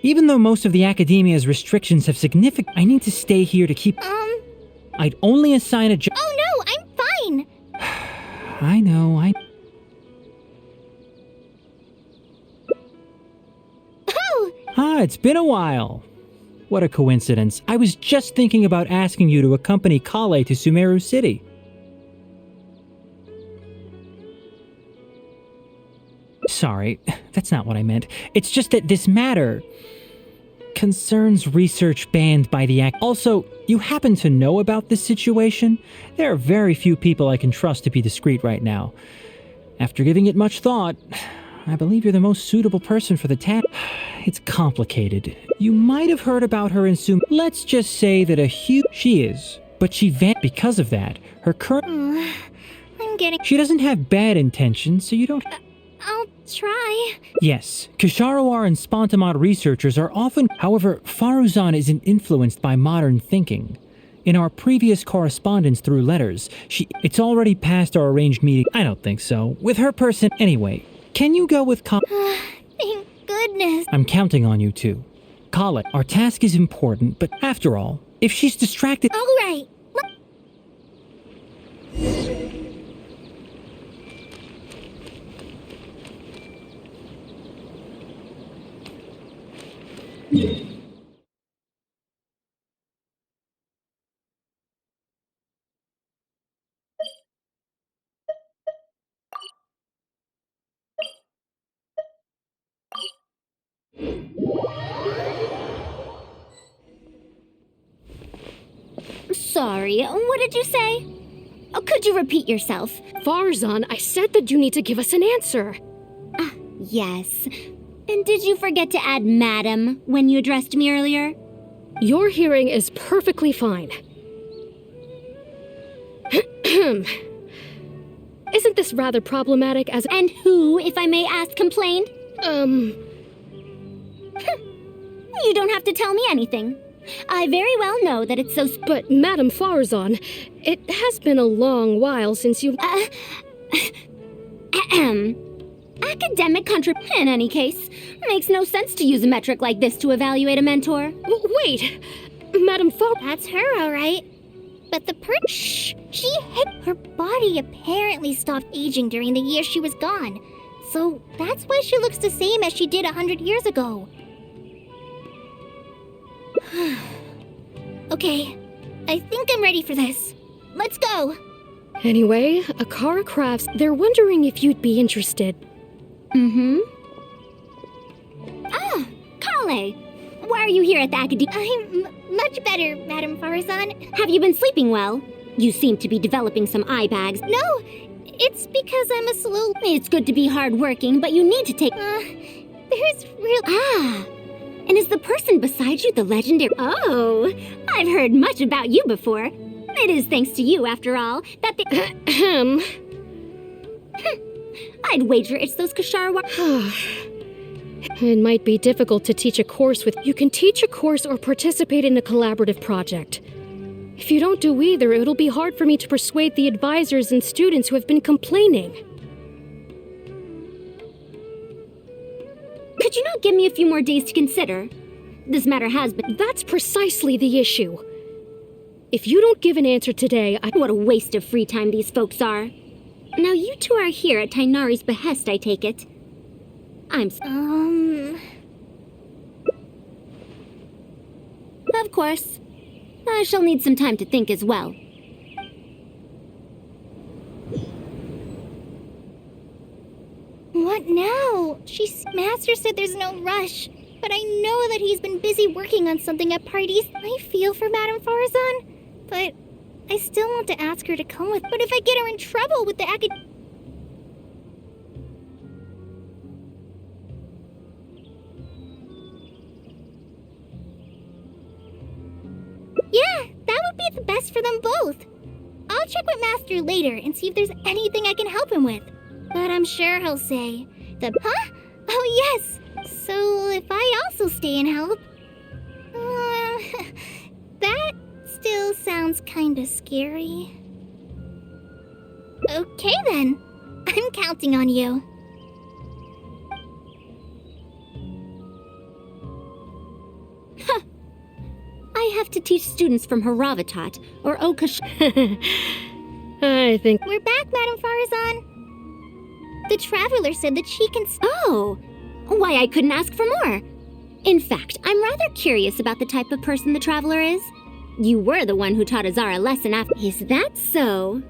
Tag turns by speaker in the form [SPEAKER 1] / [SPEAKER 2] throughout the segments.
[SPEAKER 1] Even though most of the Academia's restrictions have significant, I need to stay here to keep... I'd only assign a job...
[SPEAKER 2] Oh no, I'm fine!
[SPEAKER 1] I know,
[SPEAKER 2] Oh!
[SPEAKER 1] Ah, it's been a while. What a coincidence. I was just thinking about asking you to accompany Kale to Sumeru City. Sorry, that's not what I meant. It's just that this matter concerns research banned by the Act. Also, you happen to know about this situation? There are very few people I can trust to be discreet right now. After giving it much thought, I believe you're the most suitable person for the task. It's complicated. You might have heard about her in Sum. Let's just say that she is, but she vanished because of that. Her current...
[SPEAKER 2] I'm getting...
[SPEAKER 1] She doesn't have bad intentions, so you don't...
[SPEAKER 2] I'll try.
[SPEAKER 1] Yes, Kisharawar and Spontamod researchers are often... However, Faruzan isn't influenced by modern thinking. In our previous correspondence through letters, it's already past our arranged meeting. I don't think so. With her person... Anyway, can you go with
[SPEAKER 2] Thank goodness.
[SPEAKER 1] I'm counting on you too. Call it. Our task is important, but after all, if she's distracted...
[SPEAKER 2] All right. Sorry, what did you say? Oh, could you repeat yourself?
[SPEAKER 3] Faruzan, I said that you need to give us an answer.
[SPEAKER 2] Yes. And did you forget to add madam when you addressed me earlier?
[SPEAKER 3] Your hearing is perfectly fine. Isn't this rather problematic as...
[SPEAKER 2] And who, if I may ask, complained? You don't have to tell me anything. I very well know that it's so...
[SPEAKER 3] But, Madam Faruzan, it has been a long while since you...
[SPEAKER 2] Academic In any case, makes no sense to use a metric like this to evaluate a mentor.
[SPEAKER 3] Wait! Madam
[SPEAKER 2] That's her, all right. But the Shh! She hit... Her body apparently stopped aging during the year she was gone. So that's why she looks the same as she did 100 years ago. Okay, I think I'm ready for this. Let's go!
[SPEAKER 3] Anyway, Akara Crafts, they're wondering if you'd be interested.
[SPEAKER 2] Kale! Why are you here at the Academy? I'm much better, Madam Faruzan. Have you been sleeping well? You seem to be developing some eye bags. No, it's because I'm a slow... It's good to be hardworking, but you need to take... there's real... And is the person beside you the legendary... Oh, I've heard much about you before. It is thanks to you, after all, that the... I'd wager it's those Kisharawar...
[SPEAKER 3] It might be difficult to teach a course with... You can teach a course or participate in a collaborative project. If you don't do either, it'll be hard for me to persuade the advisors and students who have been complaining.
[SPEAKER 2] Could you not give me a few more days to consider? This matter has been...
[SPEAKER 3] That's precisely the issue. If you don't give an answer today,
[SPEAKER 2] What a waste of free time these folks are. Now you two are here at Tainari's behest, I take it. Of course. I shall need some time to think as well. What now? Master said there's no rush, but I know that he's been busy working on something at parties. I feel for Madame Faruzan, but I still want to ask her to come with. But if I get her in trouble with the Yeah, that would be the best for them both. I'll check with Master later and see if there's anything I can help him with. But I'm sure he'll say, Huh? Oh yes! So if I also stay and help... that still sounds kinda scary. Okay then. I'm counting on you. have to teach students from Haravatat or Okash.
[SPEAKER 3] I think...
[SPEAKER 2] We're back, Madame Faruzan. The Traveler said that she can... Oh! Why, I couldn't ask for more. In fact, I'm rather curious about the type of person the Traveler is. You were the one who taught Azara a lesson after... Is that so?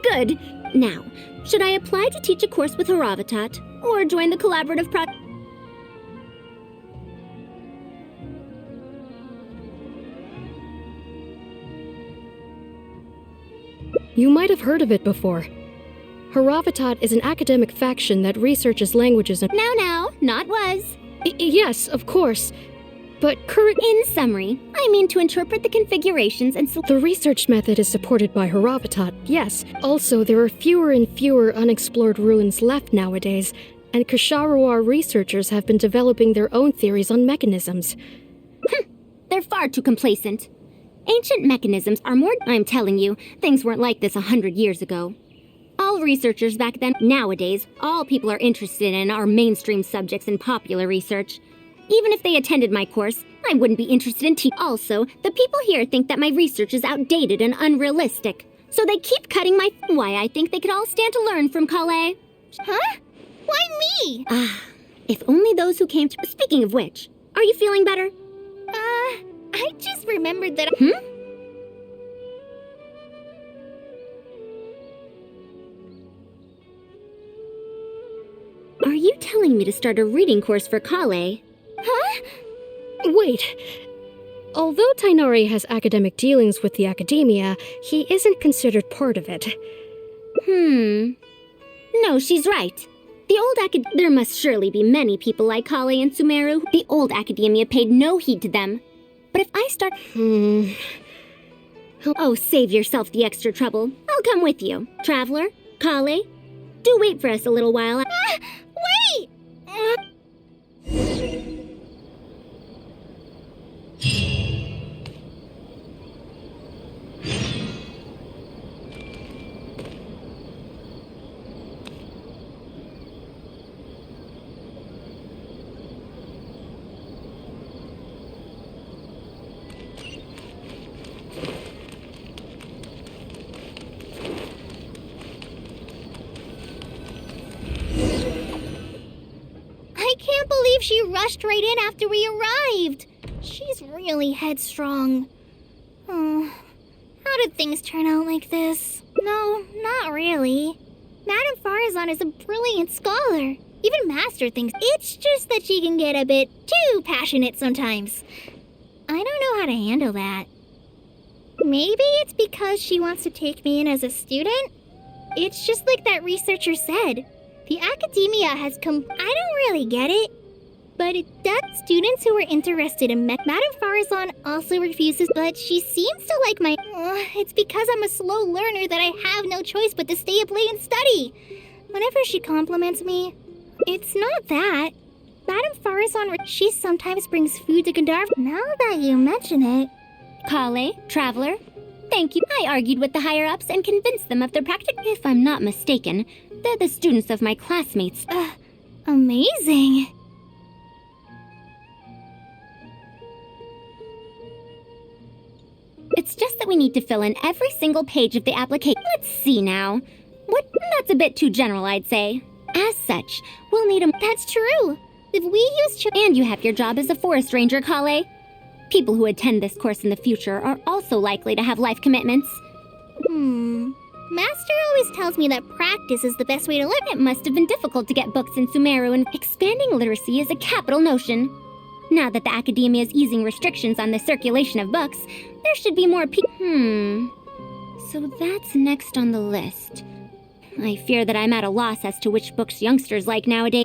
[SPEAKER 2] Good. Now, should I apply to teach a course with Haravatat or join the collaborative project?
[SPEAKER 3] You might have heard of it before. Haravatat is an academic faction that researches languages and...
[SPEAKER 2] Now, not was.
[SPEAKER 3] Yes, of course. But
[SPEAKER 2] In summary, I mean to interpret the configurations and...
[SPEAKER 3] The research method is supported by Haravatat, yes. Also, there are fewer and fewer unexplored ruins left nowadays, and Ksharuar researchers have been developing their own theories on mechanisms.
[SPEAKER 2] They're far too complacent. Ancient mechanisms are more... I'm telling you, things weren't like this 100 years ago. All researchers back then... Nowadays, all people are interested in are mainstream subjects in popular research. Even if they attended my course, I wouldn't be interested in Also, the people here think that my research is outdated and unrealistic. So they keep cutting my... Why, I think they could all stand to learn from Kale. Huh? Why me? If only those who came to... Speaking of which, are you feeling better? I just remembered that... Are you telling me to start a reading course for Kale? Huh?
[SPEAKER 3] Wait. Although Tainari has academic dealings with the Academia, he isn't considered part of it.
[SPEAKER 2] No, she's right. The old There must surely be many people like Kale and Sumeru. The old Academia paid no heed to them. But if I start... Oh, save yourself the extra trouble. I'll come with you. Traveler, Kale, do wait for us a little while. Wait! I can't believe she rushed right in after we arrived. She's really headstrong. Oh, how did things turn out like this? No, not really. Madame Faruzan is a brilliant scholar. Even Master thinks it's just that she can get a bit too passionate sometimes. I don't know how to handle that. Maybe it's because she wants to take me in as a student? It's just like that researcher said. The Academia has I don't really get it. But it does. Students who are interested in Madame Faruzan also refuses, but she seems to like my... it's because I'm a slow learner that I have no choice but to stay up late and study. Whenever she compliments me, it's not that. Madame Faruzan, she sometimes brings food to Gandharva. Now that you mention it... Kale, Traveler, thank you. I argued with the higher-ups and convinced them of their practical... If I'm not mistaken, they're the students of my classmates. Amazing. It's just that we need to fill in every single page of the application. Let's see now. That's a bit too general, I'd say. As such, we'll need a... That's true. If we use... And you have your job as a forest ranger, Kale. People who attend this course in the future are also likely to have life commitments. Master always tells me that practice is the best way to learn. It must have been difficult to get books in Sumeru, and expanding literacy is a capital notion. Now that the Academia is easing restrictions on the circulation of books, there should be more So that's next on the list. I fear that I'm at a loss as to which books youngsters like nowadays.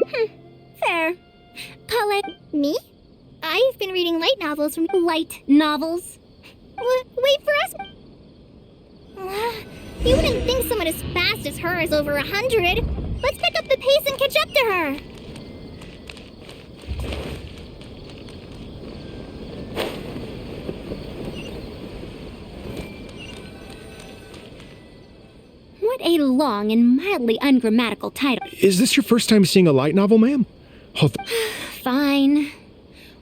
[SPEAKER 2] Fair. Kale. Me? I've been reading light novels from... Light novels? Wait for us? You wouldn't think someone as fast as her is over 100. Let's pick up the pace and catch up to her. What a long and mildly ungrammatical title.
[SPEAKER 4] Is this your first time seeing a light novel, ma'am?
[SPEAKER 2] Fine.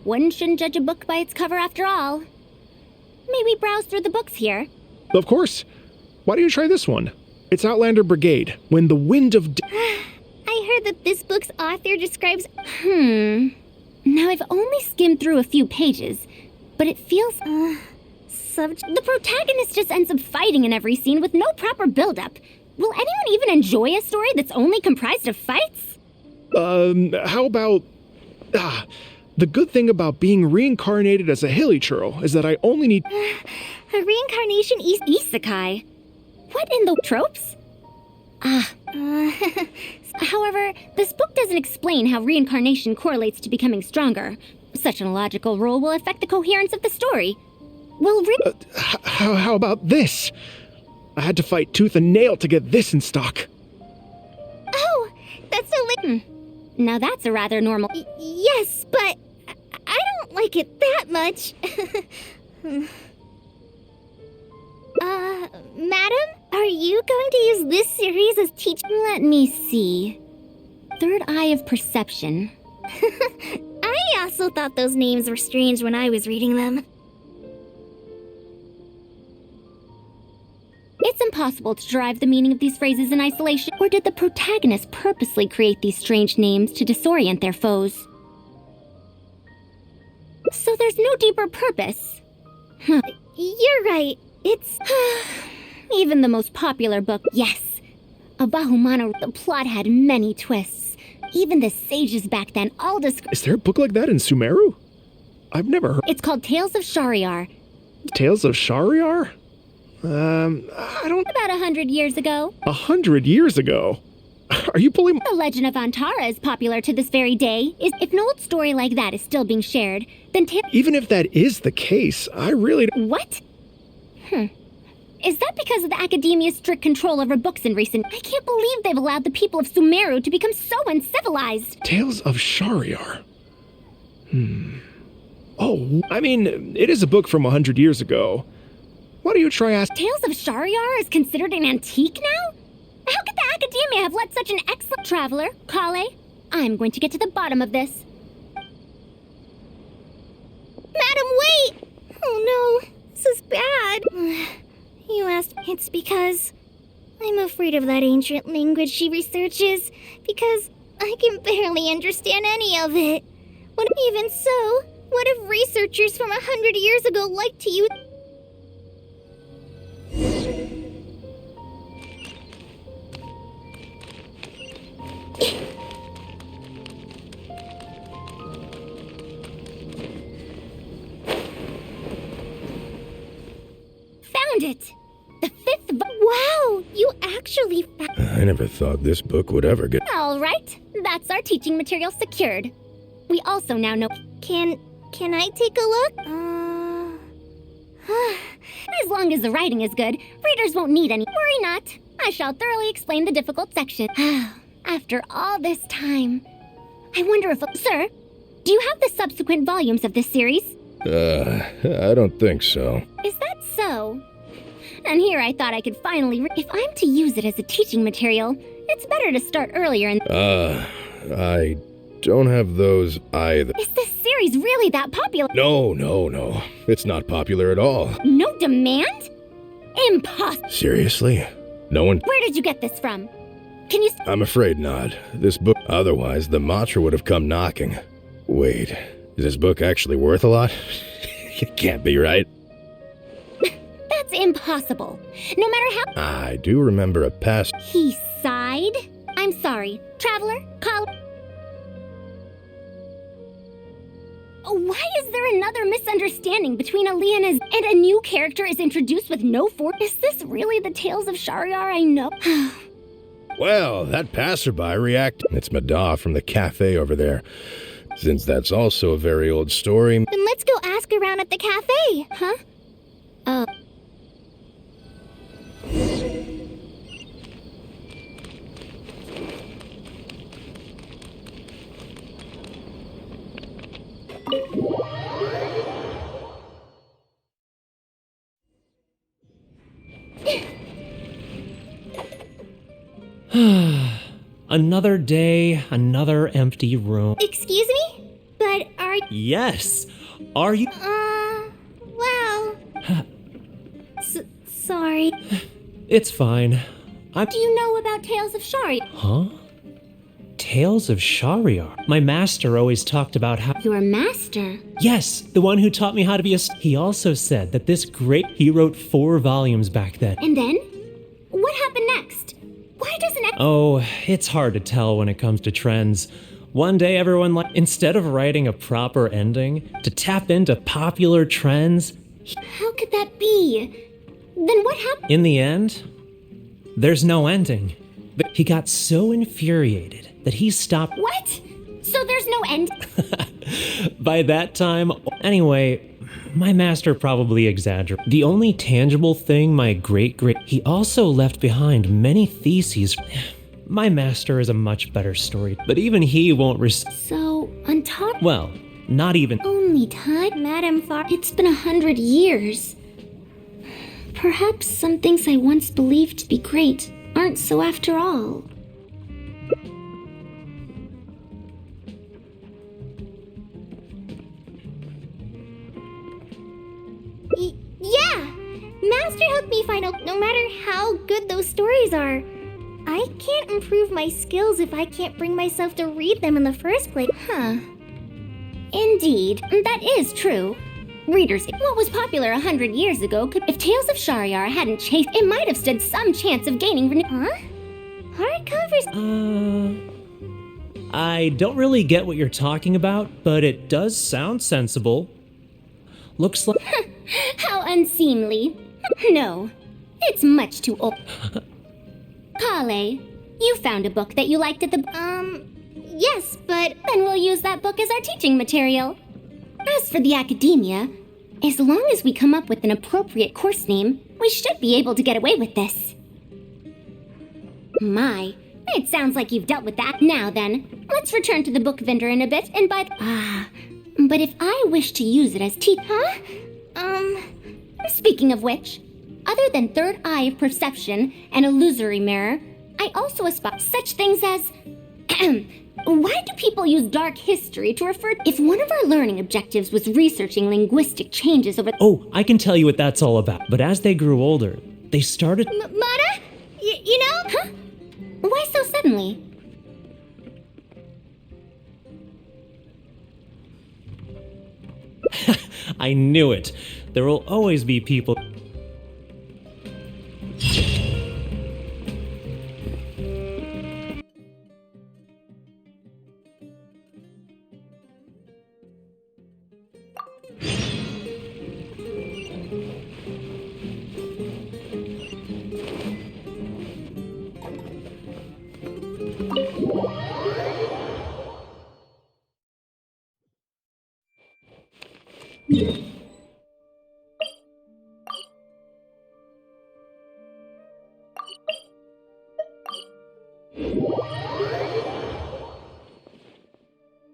[SPEAKER 2] One shouldn't judge a book by its cover after all. May we browse through the books here?
[SPEAKER 4] Of course. Why don't you try this one? It's Outlander Brigade, When the Wind of...
[SPEAKER 2] I heard that this book's author describes... Now, I've only skimmed through a few pages, but it feels... The protagonist just ends up fighting in every scene with no proper build-up. Will anyone even enjoy a story that's only comprised of fights?
[SPEAKER 4] How about... the good thing about being reincarnated as a hilly churl is that I only need...
[SPEAKER 2] A reincarnation isekai. What in the tropes? However, this book doesn't explain how reincarnation correlates to becoming stronger. Such an illogical rule will affect the coherence of the story. Will
[SPEAKER 4] how about this? I had to fight tooth and nail to get this in stock.
[SPEAKER 2] Oh, that's so Now that's a rather normal... yes, but I don't like it that much. Madam? Are you going to use this series as teaching? Let me see. Third Eye of Perception. I also thought those names were strange when I was reading them. It's impossible to derive the meaning of these phrases in isolation. Or did the protagonist purposely create these strange names to disorient their foes? So there's no deeper purpose. You're right. It's... even the most popular book, yes. Abahumana, the plot had many twists. Even the sages back then all described...
[SPEAKER 4] Is there a book like that in Sumeru? I've never heard...
[SPEAKER 2] It's called Tales of Shariar.
[SPEAKER 4] Tales of Shariar? I don't...
[SPEAKER 2] About 100 years ago.
[SPEAKER 4] 100 years ago? Are you pulling...
[SPEAKER 2] The legend of Antara is popular to this very day. If an old story like that is still being shared, then
[SPEAKER 4] Even if that is the case, I really...
[SPEAKER 2] What? Is that because of the Academia's strict control over books in recent... I can't believe they've allowed the people of Sumeru to become so uncivilized.
[SPEAKER 4] Tales of Shariar. Oh, I mean, it is a book from 100 years ago. Why don't you try asking...
[SPEAKER 2] Tales of Shariar is considered an antique now? How could the Academia have let such an excellent traveler, Kale? I'm going to get to the bottom of this. Madam, wait! Oh no, this is bad. You asked... It's because... I'm afraid of that ancient language she researches, because I can barely understand any of it. Even so, what if researchers from 100 years ago liked to use... Found it! The fifth book. Wow, you actually found...
[SPEAKER 5] I never thought this book would ever get...
[SPEAKER 2] All right, that's our teaching material secured. We also now know... Can I take a look? As long as the writing is good, readers won't need any... Worry not. I shall thoroughly explain the difficult section. After all this time... I wonder if... Sir, do you have the subsequent volumes of this series?
[SPEAKER 5] I don't think so.
[SPEAKER 2] Is that so? And here I thought I could finally... If I'm to use it as a teaching material, it's better to start earlier and...
[SPEAKER 5] I don't have those either.
[SPEAKER 2] Is this series really that popular?
[SPEAKER 5] No. It's not popular at all.
[SPEAKER 2] No demand? Impossible.
[SPEAKER 5] Seriously? No one...
[SPEAKER 2] Where did you get this from? Can you...
[SPEAKER 5] I'm afraid not. This book... Otherwise, the mantra would have come knocking. Wait, is this book actually worth a lot? It can't be, right?
[SPEAKER 2] That's impossible. No matter how...
[SPEAKER 5] I do remember a past...
[SPEAKER 2] He sighed? I'm sorry. Traveler, call... Why is there another misunderstanding between Aaliyah and a new character is introduced with no fort? Is this really the Tales of Shariar I know?
[SPEAKER 5] Well, that passerby reacted. It's Mada from the cafe over there. Since that's also a very old story...
[SPEAKER 2] Then let's go ask around at the cafe, huh?
[SPEAKER 1] Another day, another empty room.
[SPEAKER 2] Excuse me? But are...
[SPEAKER 1] Yes. Are you...
[SPEAKER 2] well... sorry.
[SPEAKER 6] It's fine.
[SPEAKER 2] Do you know about Tales of Shari?
[SPEAKER 6] Huh? Tales of Shariar. My master always talked about how.
[SPEAKER 2] Your master?
[SPEAKER 6] Yes, the one who taught me how to be a. He also said that he wrote 4 volumes back then.
[SPEAKER 2] And then? What happened next? Why doesn't it?
[SPEAKER 6] Oh, it's hard to tell when it comes to trends. One day everyone instead of writing a proper ending, to tap into popular trends.
[SPEAKER 2] How could that be? Then what happened?
[SPEAKER 6] In the end, there's no ending. He got so infuriated that he stopped.
[SPEAKER 2] What? So there's no end?
[SPEAKER 6] By that time, anyway, my master probably exaggerated. The only tangible thing my he also left behind many theses. My master is a much better story, but even he won't
[SPEAKER 2] So, on top.
[SPEAKER 6] Well, not even.
[SPEAKER 2] Only time, Madame Far. It's been 100 years. Perhaps some things I once believed to be great aren't so after all. Yeah! Master helped me find out no matter how good those stories are. I can't improve my skills if I can't bring myself to read them in the first place. Huh. Indeed, that is true. Readers, what was popular 100 years ago if Tales of Shariar hadn't chased, it might have stood some chance of gaining Huh? Hardcovers?
[SPEAKER 6] I don't really get what you're talking about, but it does sound sensible. Looks like.
[SPEAKER 2] How unseemly. No, it's much too old. Kale, you found a book that you liked at the. Yes, but then we'll use that book as our teaching material. As for the academia, as long as we come up with an appropriate course name, we should be able to get away with this. My, it sounds like you've dealt with that. Now then, let's return to the book vendor in a bit and buy. But if I wish to use it as Speaking of which, other than third eye of perception and illusory mirror, I also aspire such things as. Why do people use dark history to refer? If one of our learning objectives was researching linguistic changes over.
[SPEAKER 6] Oh, I can tell you what that's all about. But as they grew older, they started.
[SPEAKER 2] Mata? You know? Huh? Why so suddenly?
[SPEAKER 6] I knew it. There will always be people.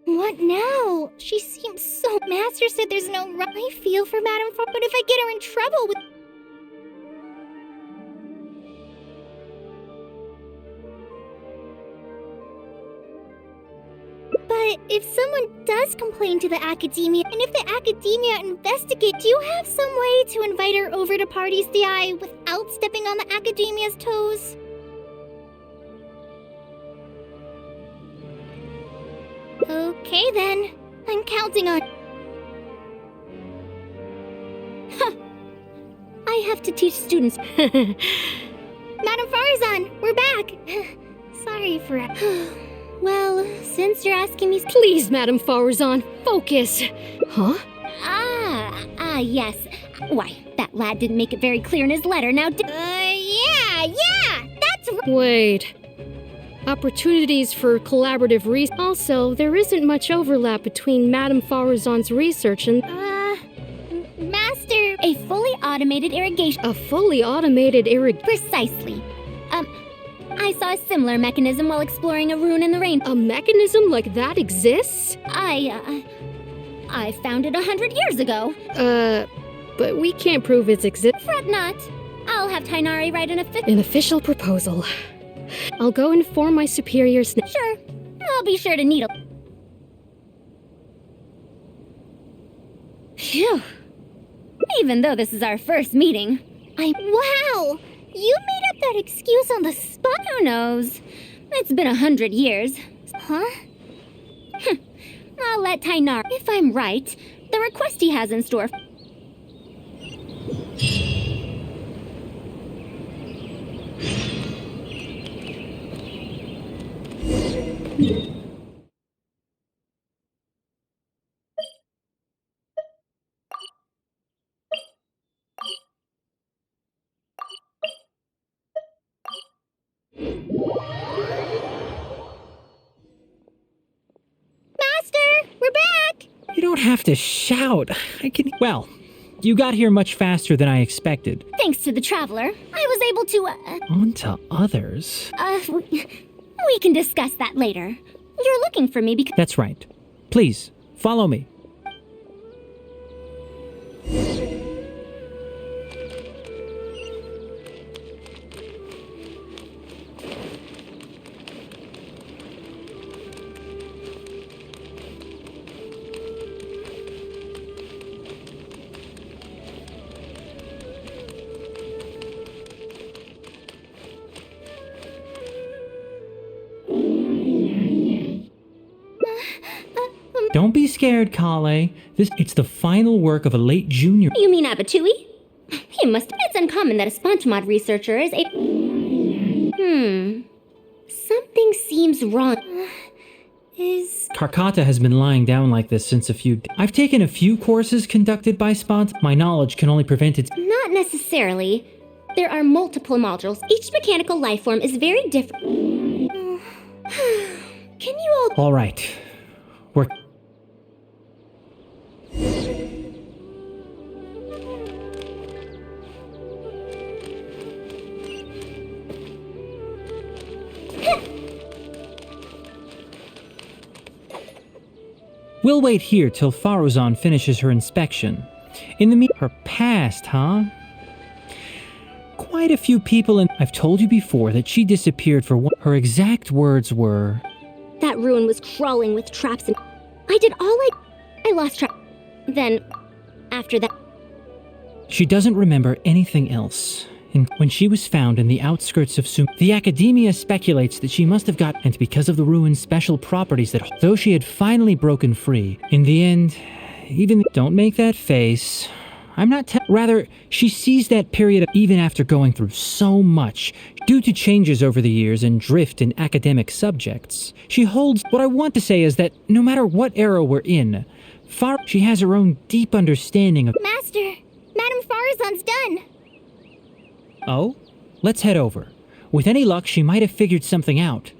[SPEAKER 2] What now? She seems so. Master said there's no. I feel for Madame Far, but if I get her in trouble with. But if someone does complain to the Academia, and if the Academia investigates, do you have some way to invite her over to Parties DI without stepping on the Academia's toes? Okay then, I'm counting on. Huh. I have to teach students. Madame Faruzan, we're back. Sorry for. Well, since you're asking me.
[SPEAKER 3] Please, Madame Faruzan, focus. Huh?
[SPEAKER 2] Yes. Why, that lad didn't make it very clear in his letter. Now, yeah, that's right.
[SPEAKER 3] Wait. Opportunities for collaborative research. Also, there isn't much overlap between Madame Faruzan's research and.
[SPEAKER 2] Master, a fully automated irrigation.
[SPEAKER 3] A fully automated irrigation.
[SPEAKER 2] Precisely. I saw a similar mechanism while exploring a rune in the rain.
[SPEAKER 3] A mechanism like that exists?
[SPEAKER 2] I found it 100 years ago.
[SPEAKER 3] But we can't prove its existence.
[SPEAKER 2] Fret not. I'll have Tainari write an
[SPEAKER 3] official proposal. I'll go inform my superiors.
[SPEAKER 2] Sure. I'll be sure to needle. Phew. Even though this is our first meeting, Wow! You made up that excuse on the spot?
[SPEAKER 7] Who knows? It's been 100 years.
[SPEAKER 2] Huh?
[SPEAKER 7] I'll let Tainar. If I'm right, the request he has in store.
[SPEAKER 2] Master, we're back!
[SPEAKER 1] You don't have to shout. I can. Well, you got here much faster than I expected.
[SPEAKER 2] Thanks to the Traveler, I was able to,
[SPEAKER 1] On to others.
[SPEAKER 2] we can discuss that later. You're looking for me because—
[SPEAKER 1] That's right. Please, follow me. Don't be scared, Kale. It's the final work of a late junior.
[SPEAKER 7] You mean Abatui? He must. It's uncommon that a SpongeMod researcher is a. Something seems wrong.
[SPEAKER 1] Karkata has been lying down like this since I've taken a few courses conducted by Spont. My knowledge can only prevent its—
[SPEAKER 7] Not necessarily. There are multiple modules. Each mechanical life form is very different. Can you all.
[SPEAKER 1] All right. We're— We'll wait here till Faruzan finishes her inspection. In the her past, huh? Quite a few people I've told you before that she disappeared for one— Her exact words were—
[SPEAKER 7] That ruin was crawling with traps and I did all I lost track. Then, after that.
[SPEAKER 1] She doesn't remember anything else. And when she was found in the outskirts of the Academia speculates that she must have got— And because of the ruin's special properties that— Though she had finally broken free, in the end, even— Don't make that face. I'm not Rather, she sees that period even after going through so much, due to changes over the years and drift in academic subjects. She holds— What I want to say is that no matter what era we're in, she has her own deep understanding of—
[SPEAKER 2] Master, Madame Faruzan's done.
[SPEAKER 1] Oh? Let's head over. With any luck, she might have figured something out.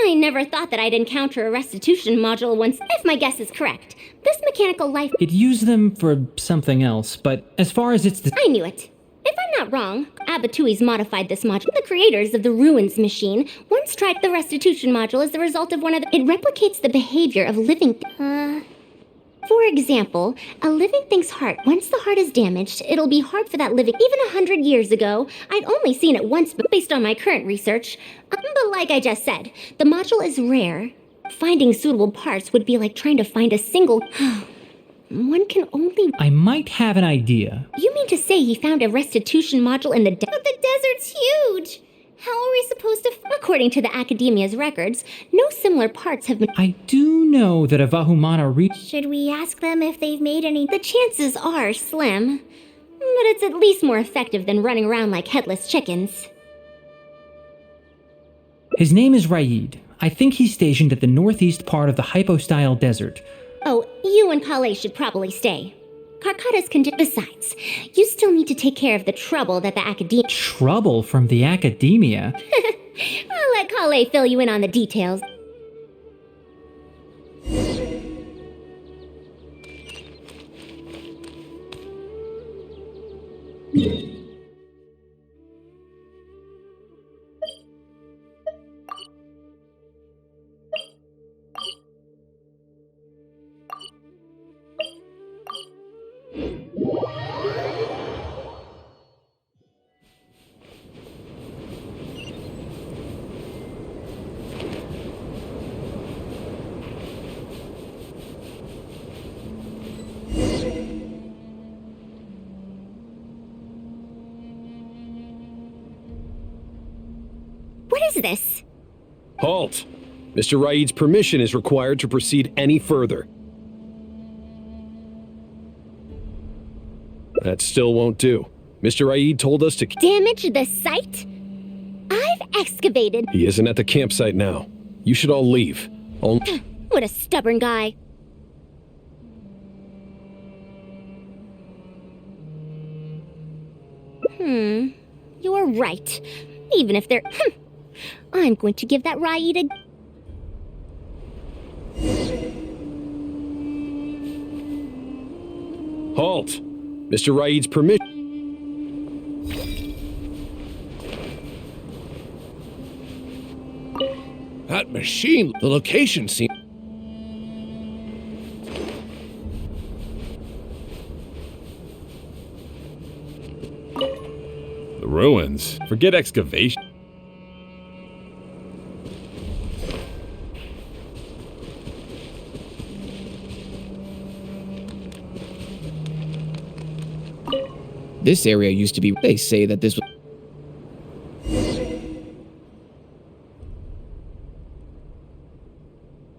[SPEAKER 7] I never thought that I'd encounter a restitution module once. If my guess is correct, this mechanical life.
[SPEAKER 1] It used them for something else, but as far as it's—
[SPEAKER 7] I knew it. If I'm not wrong, Abatui's modified this module. The creators of the Ruins machine once tried the restitution module as the result of one of the— It replicates the behavior of living— For example, a living thing's heart. Once the heart is damaged, it'll be hard for that living. Even 100 years ago, I'd only seen it once, but based on my current research. But like I just said, the module is rare. Finding suitable parts would be like trying to find a single. One can only.
[SPEAKER 1] I might have an idea.
[SPEAKER 7] You mean to say he found a restitution module in the desert?
[SPEAKER 2] But the desert's huge! How are we supposed to—
[SPEAKER 7] According to the Academia's records, no similar parts have been.
[SPEAKER 1] I do know that a Vahumana
[SPEAKER 2] Should we ask them if they've made any—
[SPEAKER 7] The chances are slim, but it's at least more effective than running around like headless chickens.
[SPEAKER 1] His name is Raid. I think he's stationed at the northeast part of the Hypostyle Desert.
[SPEAKER 7] Oh, you and Kale should probably stay. Karkata's Besides, you still need to take care of the trouble that the Academia—
[SPEAKER 1] Trouble from the Academia?
[SPEAKER 7] I'll let Kale fill you in on the details.
[SPEAKER 2] is this?
[SPEAKER 8] Halt! Mr. Raid's permission is required to proceed any further. That still won't do. Mr. Raid told us to...
[SPEAKER 2] Damage the site? I've excavated.
[SPEAKER 8] He isn't at the campsite now. You should all leave.
[SPEAKER 2] What a stubborn guy. You're right. Even if they're... I'm going to give that Raid a...
[SPEAKER 8] Halt! Mr. Raid's permission...
[SPEAKER 9] That machine, the location seems...
[SPEAKER 10] The ruins? Forget excavation.
[SPEAKER 11] This area used to be... They say that this was...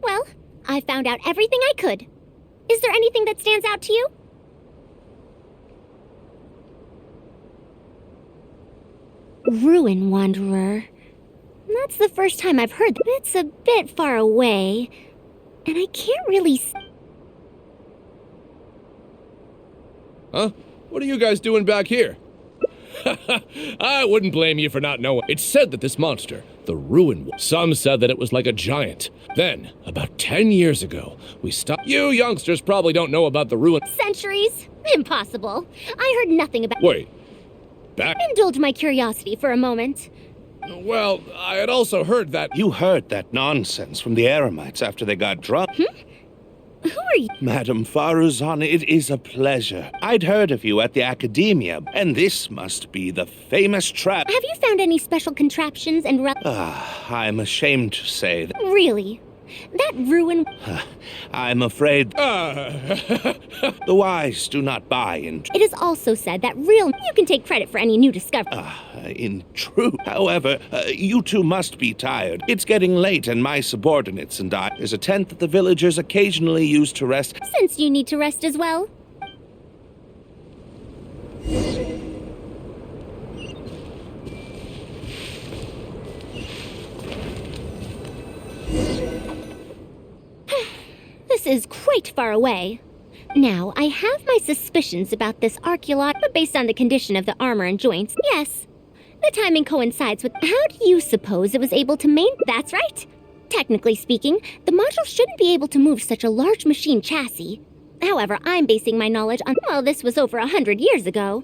[SPEAKER 2] Well, I found out everything I could. Is there anything that stands out to you? Ruin Wanderer. That's the first time I've heard that. It's a bit far away, and I can't really...
[SPEAKER 9] Huh? What are you guys doing back here? I wouldn't blame you for not knowing. It's said that this monster, the Ruin, some said that it was like a giant. Then, about 10 years ago, we stopped. You youngsters probably don't know about the Ruin.
[SPEAKER 2] Centuries? Impossible. I heard nothing about...
[SPEAKER 9] Wait. Back?
[SPEAKER 2] Indulge my curiosity for a moment.
[SPEAKER 9] Well, I had also heard that...
[SPEAKER 12] You heard that nonsense from the Eremites after they got drunk.
[SPEAKER 2] Who are you?
[SPEAKER 12] Madam Faruzan, it is a pleasure. I'd heard of you at the Academia, and this must be the famous trap.
[SPEAKER 2] Have you found any special contraptions and
[SPEAKER 12] I'm ashamed to say that...
[SPEAKER 2] Really? That ruin...
[SPEAKER 12] I'm afraid... the wise do not buy into...
[SPEAKER 2] It is also said that you can take credit for any new discovery.
[SPEAKER 12] In truth. However, you two must be tired. It's getting late, and my subordinates and I... There's a tent that the villagers occasionally use to rest.
[SPEAKER 2] Since you need to rest as well. This is quite far away. Now, I have my suspicions about this archaeolog, but based on the condition of the armor and joints, yes. The timing coincides with... How do you suppose it was able to That's right. Technically speaking, the module shouldn't be able to move such a large machine chassis. However, I'm basing my knowledge on... Well, this was over 100 years ago.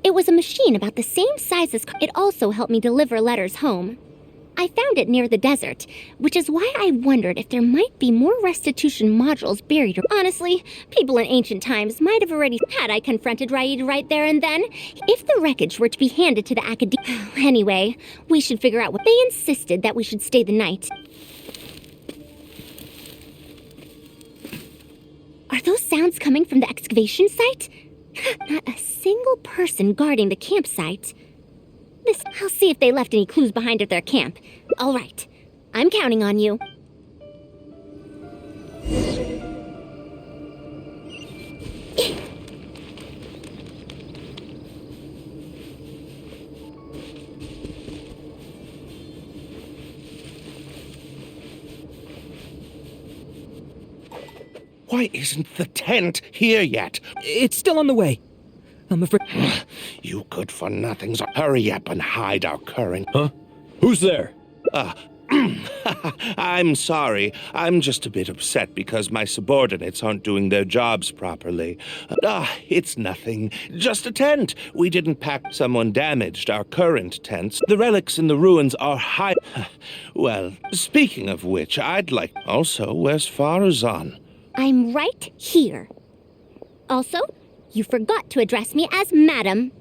[SPEAKER 2] It was a machine about the same size as... It also helped me deliver letters home. I found it near the desert, which is why I wondered if there might be more restitution modules buried. Honestly, people in ancient times might have already had I confronted Raid right there and then. If the wreckage were to be handed to the Academic... Anyway, we should figure out what... They insisted that we should stay the night. Are those sounds coming from the excavation site? Not a single person guarding the campsite. I'll see if they left any clues behind at their camp. All right. I'm counting on you.
[SPEAKER 12] Why isn't the tent here yet?
[SPEAKER 1] It's still on the way. I'm afraid...
[SPEAKER 12] You good-for-nothings. Hurry up and hide our current...
[SPEAKER 8] Huh? Who's there?
[SPEAKER 12] I'm sorry. I'm just a bit upset because my subordinates aren't doing their jobs properly. It's nothing. Just a tent. We didn't pack. Someone damaged our current tents. The relics in the ruins are high... Well, speaking of which, I'd like... Also, where's Faruzan?
[SPEAKER 2] I'm right here. Also, you forgot to address me as Madam.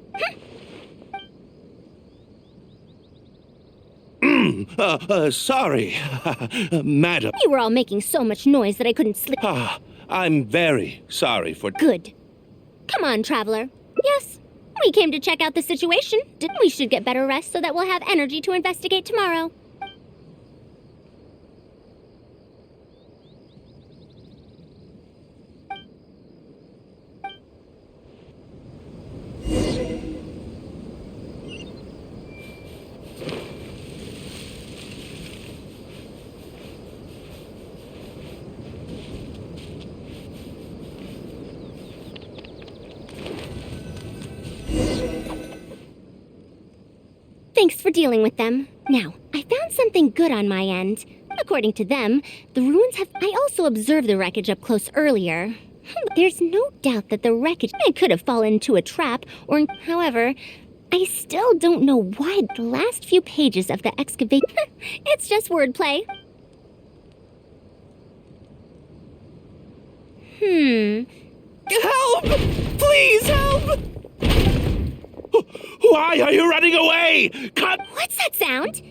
[SPEAKER 12] Sorry, Madam.
[SPEAKER 2] You were all making so much noise that I couldn't sleep.
[SPEAKER 12] I'm very sorry for...
[SPEAKER 2] Good. Come on, traveler. Yes, we came to check out the situation. We should get better rest so that we'll have energy to investigate tomorrow.
[SPEAKER 7] Thanks for dealing with them. Now, I found something good on my end. According to them, the ruins have... I also observed the wreckage up close earlier. There's no doubt that the wreckage could have fallen into a trap, or... However, I still don't know why the last few pages of the excavation... It's just wordplay.
[SPEAKER 12] Help! Please help! Why are you running away? Cut!
[SPEAKER 7] What's that sound?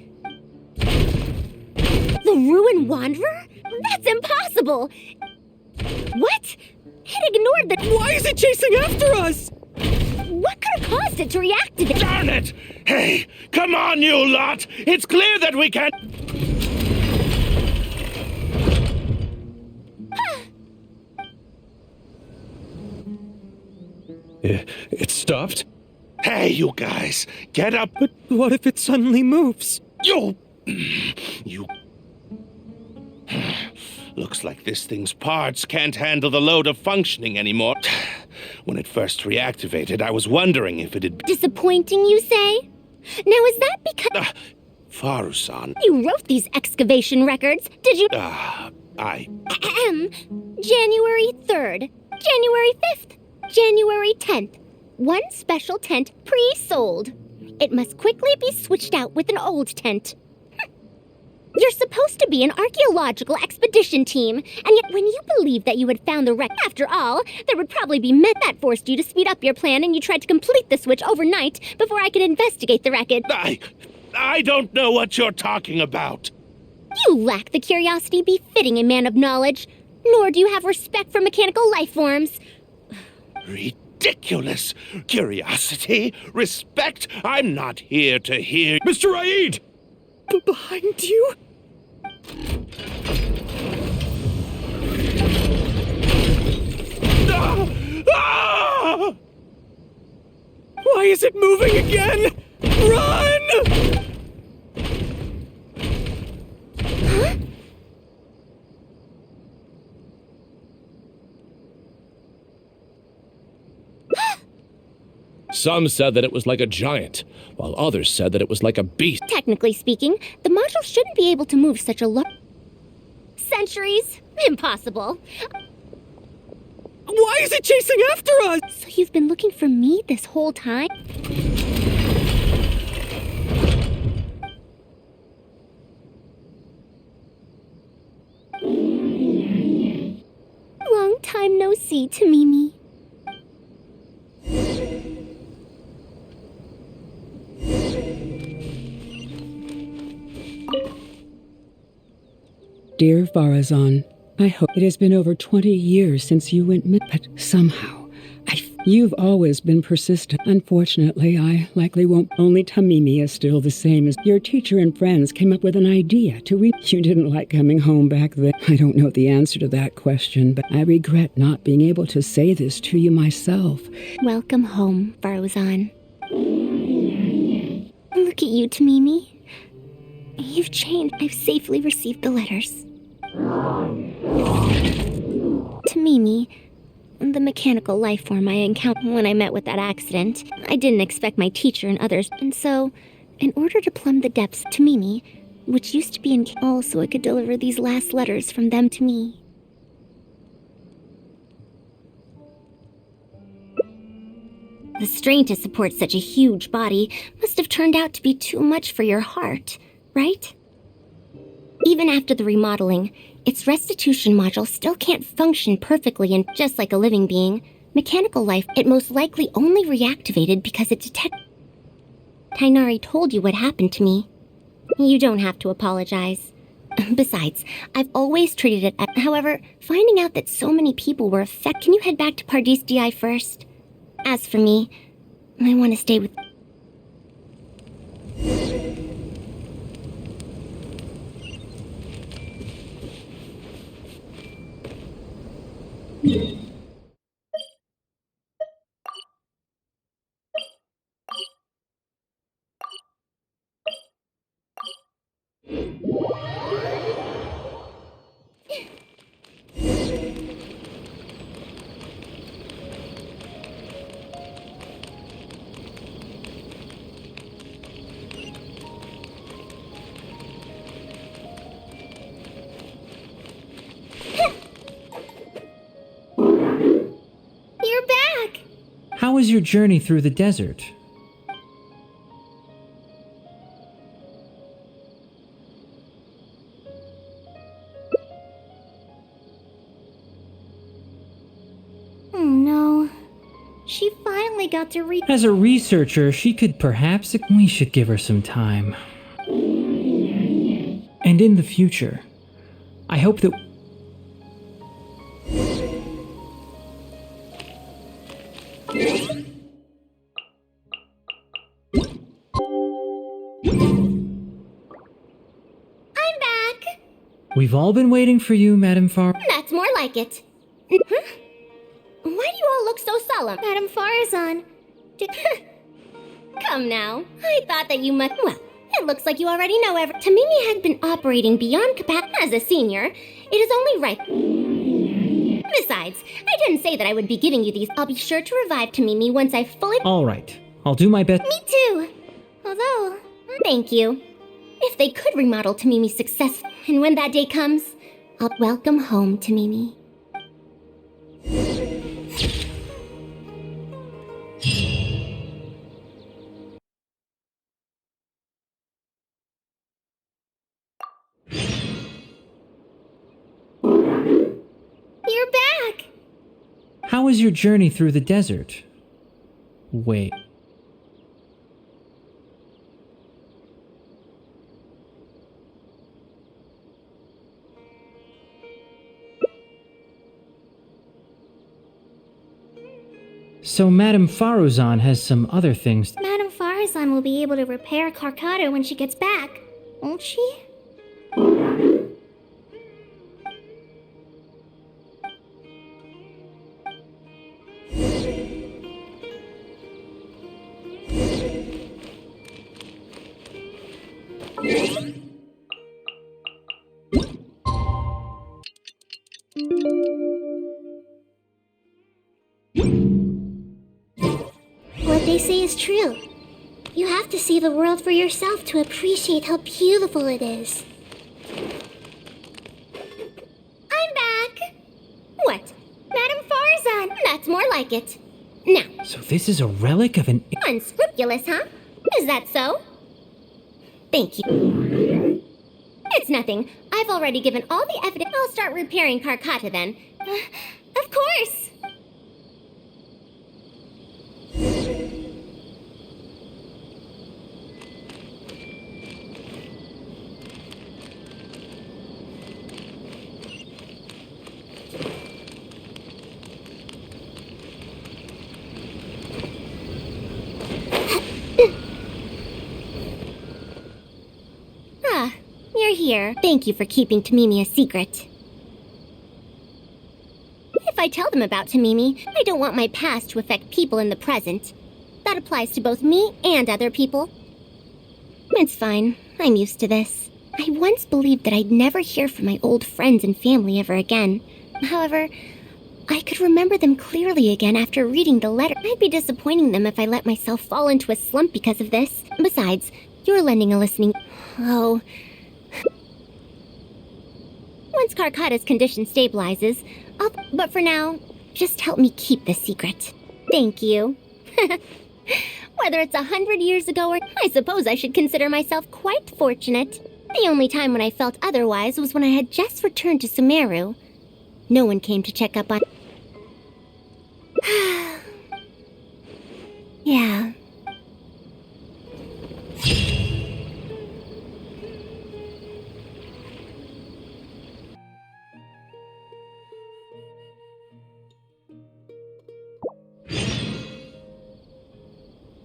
[SPEAKER 7] The Ruin Wanderer? That's impossible! What? It ignored the...
[SPEAKER 6] Why is it chasing after us?
[SPEAKER 7] What could have caused it to reactivate?
[SPEAKER 12] Darn it! Hey, come on, you lot! It's clear that we can't...
[SPEAKER 8] It stopped?
[SPEAKER 12] Hey, you guys, get up!
[SPEAKER 6] But what if it suddenly moves?
[SPEAKER 12] You... Looks like this thing's parts can't handle the load of functioning anymore. When it first reactivated, I was wondering if it'd...
[SPEAKER 7] Disappointing, you say? Now, is that because...
[SPEAKER 12] Faruzan.
[SPEAKER 7] You wrote these excavation records, did you? January 3rd, January 5th, January 10th. One special tent pre-sold. It must quickly be switched out with an old tent. You're supposed to be an archaeological expedition team, and yet when you believed that you had found the wreck, after all, there would probably be met that forced you to speed up your plan, and you tried to complete the switch overnight before I could investigate the wreckage.
[SPEAKER 12] I don't know what you're talking about.
[SPEAKER 7] You lack the curiosity befitting a man of knowledge, nor do you have respect for mechanical life forms.
[SPEAKER 12] Ridiculous. Curiosity? Respect? I'm not here to hear...
[SPEAKER 8] Mr. Raid!
[SPEAKER 6] Behind you? Why is it moving again? Run!
[SPEAKER 7] Huh?
[SPEAKER 9] Some said that it was like a giant, while others said that it was like a beast.
[SPEAKER 7] Technically speaking, the module shouldn't be able to move such a large... Centuries? Impossible.
[SPEAKER 6] Why is it chasing after us?
[SPEAKER 7] So you've been looking for me this whole time? Long time no see, Tamimi.
[SPEAKER 13] Dear Faruzan, I hope it has been over 20 years since you went but somehow, you've always been persistent. Unfortunately, I likely won't. Only Tamimi is still the same as your teacher and friends came up with an idea to You didn't like coming home back then. I don't know the answer to that question, but I regret not being able to say this to you myself.
[SPEAKER 7] Welcome home, Faruzan. Look at you, Tamimi. You've changed. I've safely received the letters. Tamimi, the mechanical life form I encountered when I met with that accident. I didn't expect my teacher and others, and so, in order to plumb the depths, Tamimi, which used to be in so I could deliver these last letters from them to me. The strain to support such a huge body must have turned out to be too much for your heart, right? Even after the remodeling, its restitution module still can't function perfectly, and just like a living being, mechanical life, it most likely only reactivated because it detected... Tainari told you what happened to me. You don't have to apologize. Besides, I've always treated it... However, finding out that so many people were affected... Can you head back to Pardis DI first? As for me, I want to stay with...
[SPEAKER 1] How was your journey through the desert?
[SPEAKER 2] Oh no. She finally got to read.
[SPEAKER 1] As a researcher, she could perhaps... We should give her some time. And in the future, I hope that...
[SPEAKER 2] I'm back!
[SPEAKER 1] We've all been waiting for you, Madame Far...
[SPEAKER 7] That's more like it. Huh? Why do you all look so solemn?
[SPEAKER 2] Madame Faruzan.
[SPEAKER 7] Come now. I thought that you must... Well, it looks like you already know Tamimi had been operating beyond capacity. As a senior, it is only right... Besides, I didn't say that I would be giving you these. I'll be sure to revive Tamimi once I fully...
[SPEAKER 1] All right. I'll do my best.
[SPEAKER 2] Me too. Although...
[SPEAKER 7] Thank you. If they could remodel Tamimi successfully, and when that day comes, I'll welcome home Tamimi.
[SPEAKER 2] You're back!
[SPEAKER 1] How was your journey through the desert? Wait. So Madame Faruzan has some other things.
[SPEAKER 2] Madame Faruzan will be able to repair Karkata when she gets back, won't she? What they say is true. You have to see the world for yourself to appreciate how beautiful it is. I'm back!
[SPEAKER 7] What?
[SPEAKER 2] Madame Faruzan!
[SPEAKER 7] That's more like it. Now,
[SPEAKER 1] So this is a relic of an...
[SPEAKER 7] unscrupulous, huh? Is that so? Thank you. It's nothing. I've already given all the evidence. I'll start repairing Karkata then.
[SPEAKER 2] Of course!
[SPEAKER 7] You're here. Thank you for keeping Tamimi a secret. If I tell them about Tamimi, I don't want my past to affect people in the present. That applies to both me and other people. It's fine. I'm used to this. I once believed that I'd never hear from my old friends and family ever again. However, I could remember them clearly again after reading the letter. I'd be disappointing them if I let myself fall into a slump because of this. Besides, you're lending a listening... Oh... Once Karkata's condition stabilizes, but for now, just help me keep this secret. Thank you. Whether it's 100 years ago or... I suppose I should consider myself quite fortunate. The only time when I felt otherwise was when I had just returned to Sumeru. No one came to check up on... Yeah.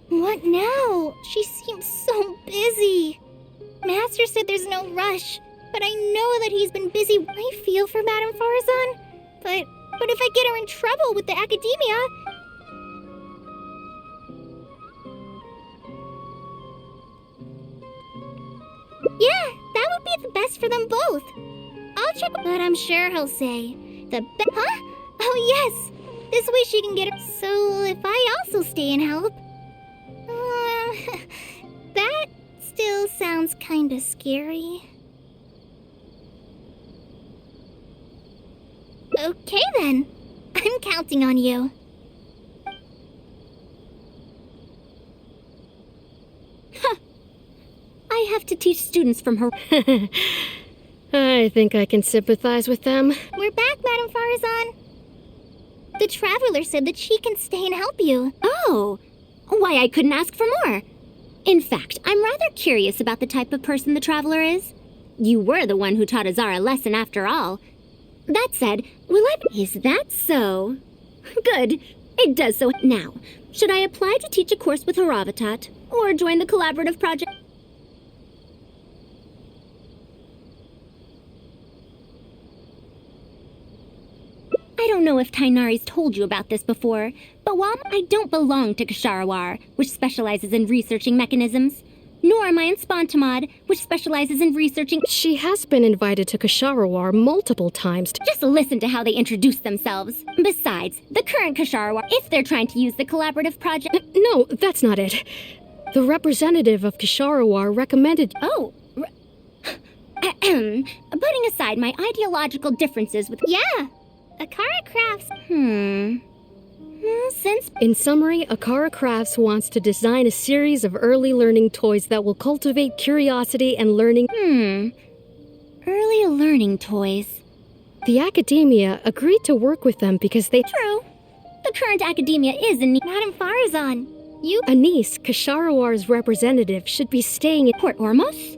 [SPEAKER 2] What now? She seems so busy. Master said there's no rush, but I know that he's been busy. I feel for Madame Faruzan, but if I get her in trouble with the Academia... Yeah, that would be the best for them both. I'll check, but I'm sure he'll say Huh? Oh yes, this way she can get her. So if I also stay and help... that still sounds kinda scary. Okay then. I'm counting on you. to teach students from her.
[SPEAKER 3] I think I can sympathize with them.
[SPEAKER 2] We're back, Madame Faruzan. The Traveler said that she can stay and help you.
[SPEAKER 7] Oh, why I couldn't ask for more. In fact, I'm rather curious about the type of person the Traveler is. You were the one who taught Azar a lesson after all. That said, Is that so? Good. It does so. Now, should I apply to teach a course with Haravatat, or join the collaborative project? I don't know if Tainari's told you about this before, but while I don't belong to Kasharawar, which specializes in researching mechanisms, nor am I in Spontamod, which specializes in researching—
[SPEAKER 3] She has been invited to Kasharawar multiple times.
[SPEAKER 7] Just listen to how they introduce themselves. Besides, the current Kasharawar, if they're trying to use the collaborative project—
[SPEAKER 3] No, that's not it. The representative of Kasharawar recommended—
[SPEAKER 7] Oh. Putting aside my ideological differences with—
[SPEAKER 2] Yeah, Akara Crafts.
[SPEAKER 7] Since—
[SPEAKER 3] In summary, Akara Crafts wants to design a series of early learning toys that will cultivate curiosity and learning.
[SPEAKER 7] Early learning toys.
[SPEAKER 3] The academia agreed to work with them because they—
[SPEAKER 7] True. The current academia is in need—
[SPEAKER 2] Madame Faruzan,
[SPEAKER 3] Anise, Kasharawar's representative, should be staying in
[SPEAKER 7] Port Ormos?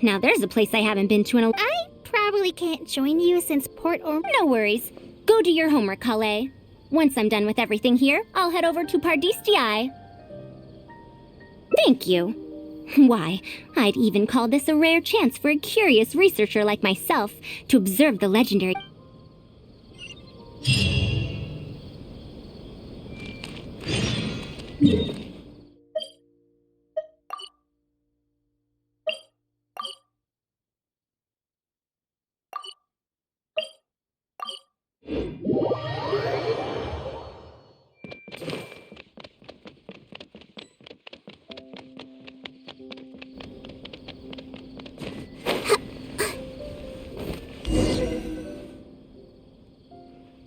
[SPEAKER 7] Now there's a place I haven't been to in a—
[SPEAKER 2] I probably can't join you since Port Ormos.
[SPEAKER 7] No worries. Go do your homework, Kale. Once I'm done with everything here, I'll head over to Pardistii. Thank you. Why, I'd even call this a rare chance for a curious researcher like myself to observe the legendary—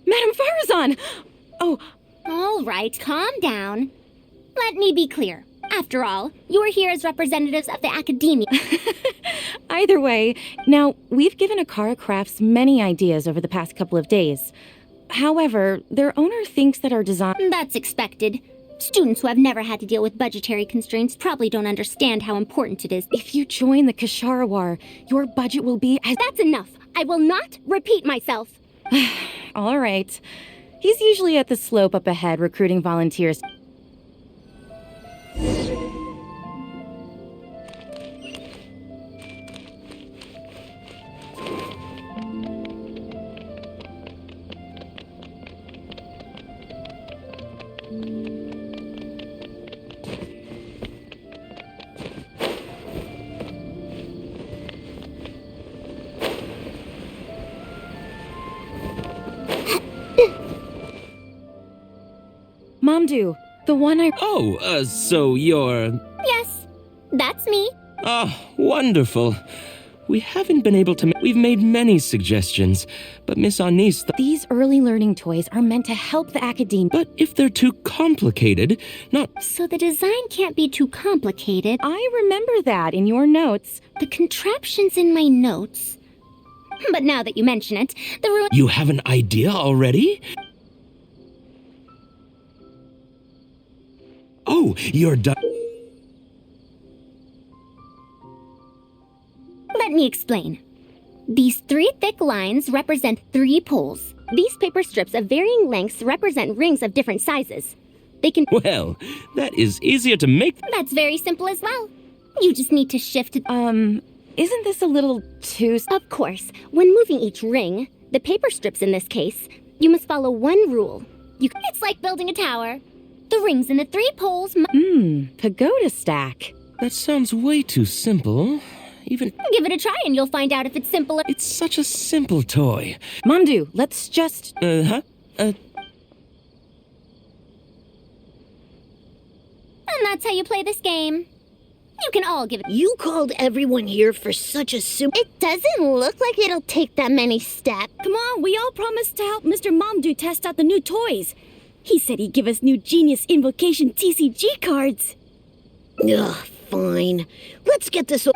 [SPEAKER 14] Madame Faruzan! Oh.
[SPEAKER 7] All right, calm down. Let me be clear. After all, you're here as representatives of the academia.
[SPEAKER 14] Either way, now, we've given Akara Crafts many ideas over the past couple of days. However, their owner thinks that our design—
[SPEAKER 7] That's expected. Students who have never had to deal with budgetary constraints probably don't understand how important it is.
[SPEAKER 14] If you join the Kasharawar, your budget will be as—
[SPEAKER 7] That's enough. I will not repeat myself.
[SPEAKER 14] All right. He's usually at the slope up ahead recruiting volunteers. Mamdu, the one I—
[SPEAKER 15] Oh, so you're—
[SPEAKER 7] Yes, that's me.
[SPEAKER 15] Ah, wonderful. We haven't been able to— We've made many suggestions, but Miss Anise—
[SPEAKER 14] These early learning toys are meant to help the academia.
[SPEAKER 15] But if they're too complicated, not—
[SPEAKER 7] So the design can't be too complicated.
[SPEAKER 14] I remember that in your notes.
[SPEAKER 7] The contraption's in my notes. But now that you mention it, the ruin—
[SPEAKER 15] You have an idea already? Oh, you're done.
[SPEAKER 7] Let me explain. These 3 thick lines represent 3 poles. These paper strips of varying lengths represent rings of different sizes. They can—
[SPEAKER 15] Well, that is easier to make—
[SPEAKER 7] That's very simple as well. You just need to shift—
[SPEAKER 14] Isn't this a little too—
[SPEAKER 7] Of course, when moving each ring, the paper strips in this case, you must follow one rule. It's like building a tower. The rings and the 3 poles—
[SPEAKER 14] pagoda stack.
[SPEAKER 15] That sounds way too simple. Even—
[SPEAKER 7] Give it a try and you'll find out if it's simpler.
[SPEAKER 15] It's such a simple toy.
[SPEAKER 14] Mamdu, let's just—
[SPEAKER 7] And that's how you play this game. You can all give it—
[SPEAKER 2] You called everyone here for such a simple— It doesn't look like it'll take that many steps.
[SPEAKER 14] Come on, we all promised to help Mr. Mamdu test out the new toys. He said he'd give us new Genius Invocation TCG cards.
[SPEAKER 2] Ugh, fine. Let's get this—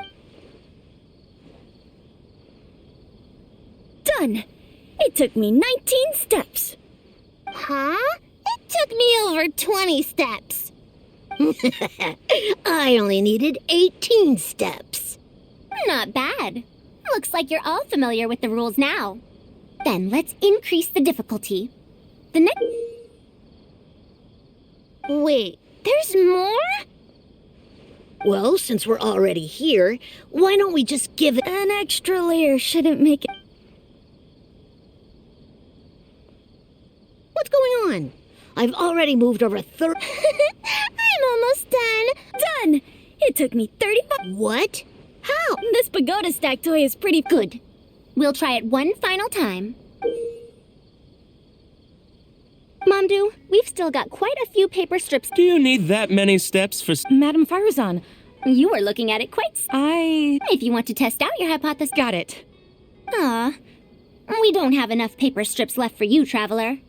[SPEAKER 16] Done! It took me 19 steps.
[SPEAKER 2] Huh? It took me over 20 steps. I only needed 18 steps.
[SPEAKER 7] Not bad. Looks like you're all familiar with the rules now. Then let's increase the difficulty. The next...
[SPEAKER 2] Wait, there's more? Well, since we're already here, why don't we just give it...
[SPEAKER 16] An extra layer shouldn't make it...
[SPEAKER 2] What's going on? I've already moved over
[SPEAKER 16] I'm almost done. Done! It took me 35...
[SPEAKER 2] What? How?
[SPEAKER 16] This pagoda stack toy is pretty
[SPEAKER 7] good. We'll try it one final time. Mamdu, we've still got quite a few paper strips.
[SPEAKER 15] Do you need that many steps for...
[SPEAKER 14] Madam Faruzan,
[SPEAKER 7] you were looking at it quite...
[SPEAKER 14] If
[SPEAKER 7] you want to test out your hypothesis...
[SPEAKER 14] Got it.
[SPEAKER 7] We don't have enough paper strips left for you, Traveler.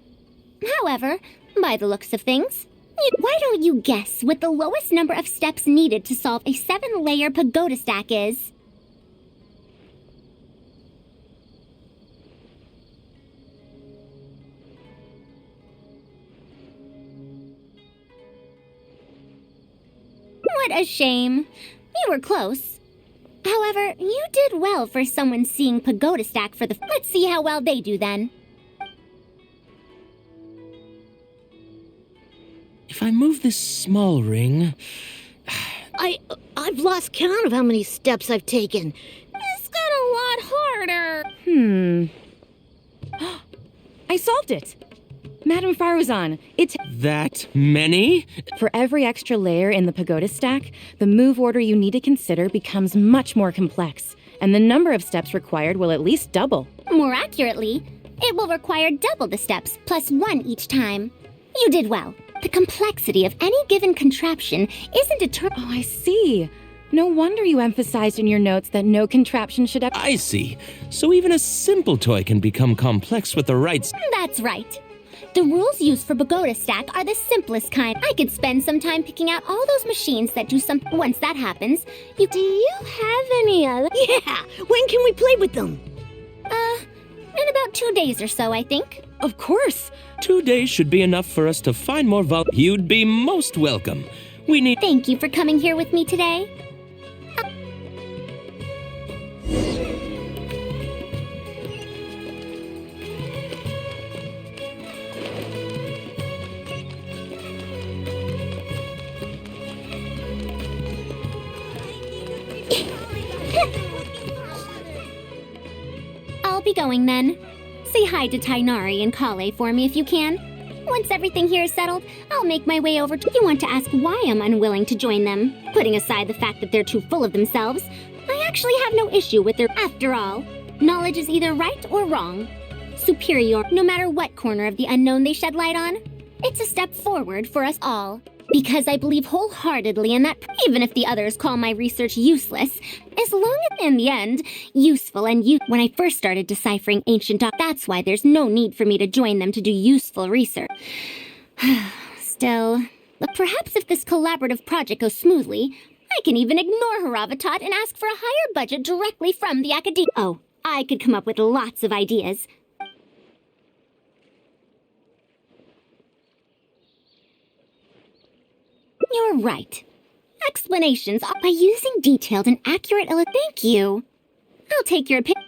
[SPEAKER 7] However, by the looks of things, why don't you guess what the lowest number of steps needed to solve a 7-layer pagoda stack is? What a shame. You were close. However, you did well for someone seeing pagoda stack for the... Let's see how well they do then.
[SPEAKER 15] If I move this small ring...
[SPEAKER 2] I've lost count of how many steps I've taken.
[SPEAKER 16] This got a lot harder.
[SPEAKER 14] I solved it. Madam Faruzan, it's...
[SPEAKER 15] That many?
[SPEAKER 14] For every extra layer in the pagoda stack, the move order you need to consider becomes much more complex, and the number of steps required will at least double.
[SPEAKER 7] More accurately, it will require double the steps, plus 1 each time. You did well. The complexity of any given contraption isn't determined...
[SPEAKER 14] Oh, I see. No wonder you emphasized in your notes that no contraption should have...
[SPEAKER 15] I see. So even a simple toy can become complex with the right...
[SPEAKER 7] That's right. The rules used for pagoda stack are the simplest kind. I could spend some time picking out all those machines that do some... Once that happens,
[SPEAKER 2] Do you have any other? Yeah! When can we play with them?
[SPEAKER 7] In about 2 days or so, I think.
[SPEAKER 14] Of course!
[SPEAKER 15] 2 days should be enough for us to find more You'd be most welcome. We need...
[SPEAKER 7] Thank you for coming here with me today. I'll be going then. Say hi to Tainari and Kale for me if you can. Once everything here is settled, I'll make my way over to... You want to ask why I'm unwilling to join them? Putting aside the fact that they're too full of themselves, I actually have no issue with their... After all, knowledge is either right or wrong. Superior, no matter what corner of the unknown they shed light on. It's a step forward for us all. Because I believe wholeheartedly in that, even if the others call my research useless, as long as, in the end, useful and when I first started deciphering ancient that's why there's no need for me to join them to do useful research. Still, but perhaps if this collaborative project goes smoothly, I can even ignore Haravatat and ask for a higher budget directly from the Akademic. Oh, I could come up with lots of ideas. You're right. Explanations are by using detailed and accurate Thank you. I'll take your opinion.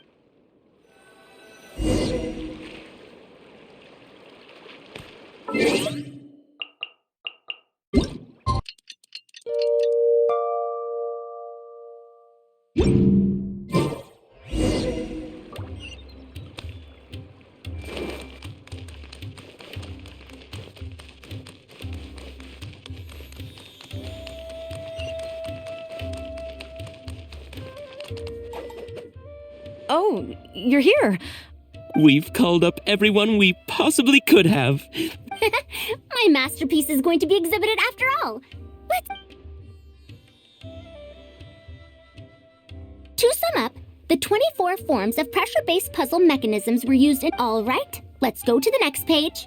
[SPEAKER 14] Oh, you're here.
[SPEAKER 15] We've called up everyone we possibly could have.
[SPEAKER 7] My masterpiece is going to be exhibited after all. To sum up, the 24 forms of pressure-based puzzle mechanisms were used in... All right, let's go to the next page.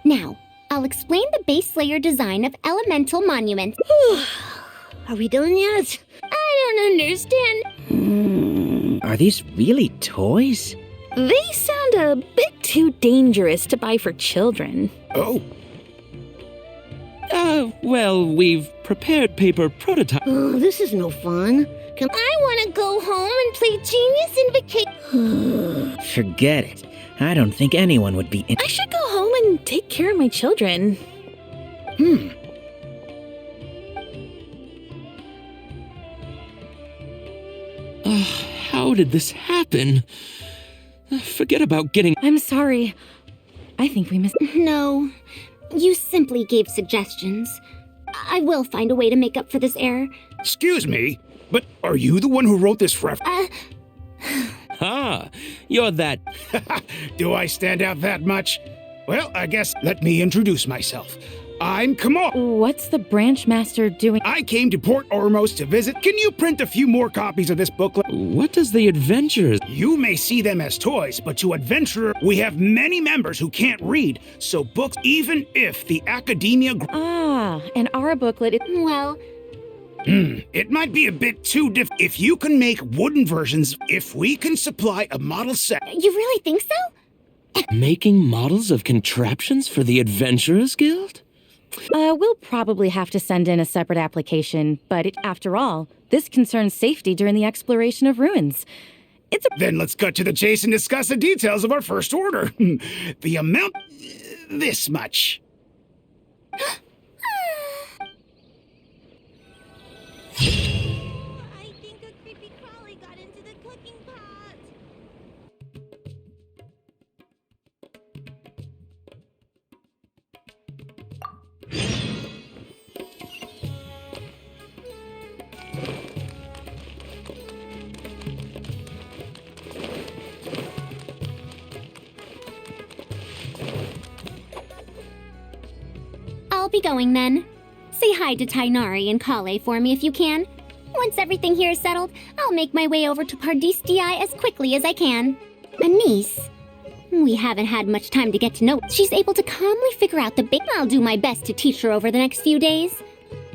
[SPEAKER 7] Now, I'll explain the base layer design of elemental monuments.
[SPEAKER 2] Are we done yet?
[SPEAKER 16] I don't understand.
[SPEAKER 17] Are these really toys? They sound a bit too dangerous to buy for children.
[SPEAKER 15] Oh. Well, we've prepared paper prototypes.
[SPEAKER 16] Oh, this is no fun. I want to go home and play Genius in vacation.
[SPEAKER 18] Forget it. I don't think anyone would be
[SPEAKER 17] I should go home and take care of my children.
[SPEAKER 15] How did this happen? Forget about getting...
[SPEAKER 14] I'm sorry. I think we missed...
[SPEAKER 2] No, you simply gave suggestions. I will find a way to make up for this error.
[SPEAKER 19] Excuse me, but are you the one who wrote this
[SPEAKER 15] Ah, you're that...
[SPEAKER 19] Do I stand out that much? Well, I guess let me introduce myself. I'm Kamal.
[SPEAKER 14] What's the branch master doing?
[SPEAKER 19] I came to Port Ormos to visit. Can you print a few more copies of this booklet?
[SPEAKER 15] What does the adventurers...
[SPEAKER 19] You may see them as toys, but to adventurer, we have many members who can't read, so books, even if the Academia...
[SPEAKER 14] and our booklet...
[SPEAKER 2] Well...
[SPEAKER 19] It might be a bit too if you can make wooden versions, if we can supply a model set...
[SPEAKER 2] You really think so?
[SPEAKER 15] Making models of contraptions for the Adventurers Guild?
[SPEAKER 14] We'll probably have to send in a separate application, but after all, this concerns safety during the exploration of ruins.
[SPEAKER 19] Then let's cut to the chase and discuss the details of our first order. The amount... this much.
[SPEAKER 2] I'll be going then. Say hi to Tainari and Kale for me if you can. Once everything here is settled, I'll make my way over to Pardistii as quickly as I can. Anise. We haven't had much time to get to know. She's able to calmly figure out the I'll do my best to teach her over the next few days.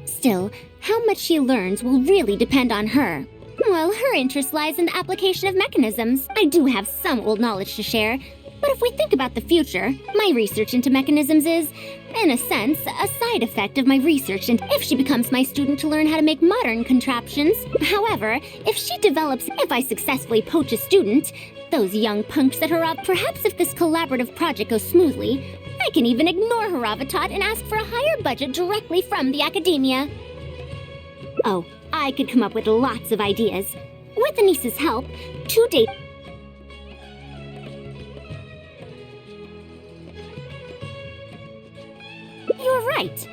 [SPEAKER 2] Still, how much she learns will really depend on her. Well, her interest lies in the application of mechanisms. I do have some old knowledge to share, but if we think about the future, my research into mechanisms is, in a sense, a side effect of my research, and if she becomes my student to learn how to make modern contraptions. However, if I successfully poach a student, those young punks at Harav, perhaps if this collaborative project goes smoothly, I can even ignore Haravatot and ask for a higher budget directly from the Academia. Oh, I could come up with lots of ideas. With Anise's help, to date... You're right.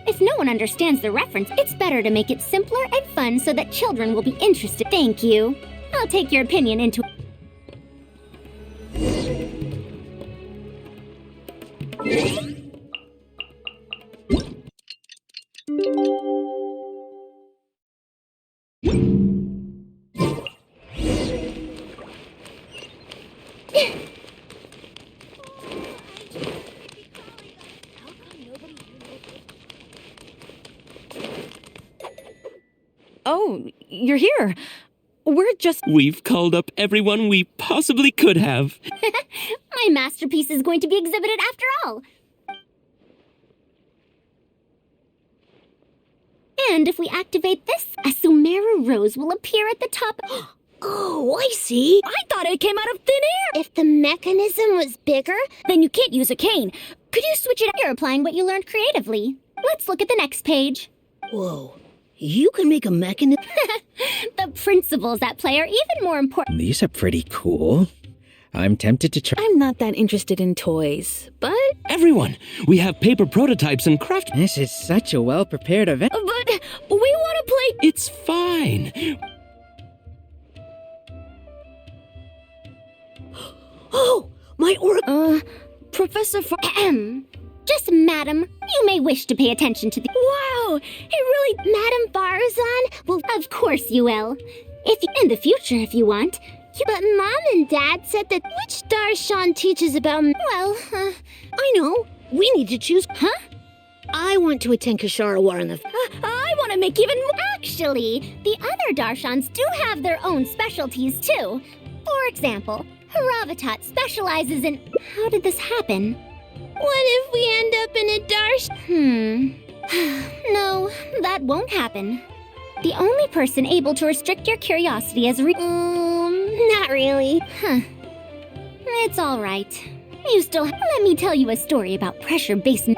[SPEAKER 2] If no one understands the reference, it's better to make it simpler and fun so that children will be interested. Thank you. I'll take your opinion into...
[SPEAKER 14] Oh, you're here.
[SPEAKER 15] We've called up everyone we possibly could have.
[SPEAKER 2] My masterpiece is going to be exhibited after all. And if we activate this, a Sumeru rose will appear at the top.
[SPEAKER 16] Oh, I see.
[SPEAKER 17] I thought it came out of thin air.
[SPEAKER 16] If the mechanism was bigger,
[SPEAKER 17] then you can't use a cane. Could you switch it up?
[SPEAKER 2] You're applying what you learned creatively. Let's look at the next page.
[SPEAKER 16] Whoa. You can make a mechanism.
[SPEAKER 2] The principles at play are even more important.
[SPEAKER 18] These are pretty cool. I'm tempted to try.
[SPEAKER 17] I'm not that interested in toys, but...
[SPEAKER 15] Everyone! We have paper prototypes and craft...
[SPEAKER 18] This is such a well-prepared event.
[SPEAKER 17] But we want to play...
[SPEAKER 15] It's fine.
[SPEAKER 16] Oh! My
[SPEAKER 17] Professor
[SPEAKER 2] Just Madam, you may wish to pay attention to the...
[SPEAKER 16] Wow! It really...
[SPEAKER 2] Madam Faruzan? Well, of course you will. In the future, if you want.
[SPEAKER 16] But Mom and Dad said that... Which Darshan teaches about...
[SPEAKER 2] Well,
[SPEAKER 16] I know. We need to choose...
[SPEAKER 2] Huh?
[SPEAKER 16] I want to attend Kasharawar in the...
[SPEAKER 17] I want to make even more...
[SPEAKER 2] Actually, the other Darshans do have their own specialties, too. For example, Haravatat specializes in... How did this happen?
[SPEAKER 16] What if we end up in a
[SPEAKER 2] No, that won't happen. The only person able to restrict your curiosity is
[SPEAKER 16] not really.
[SPEAKER 2] Huh. It's all right. You still... Let me tell you a story about pressure-based...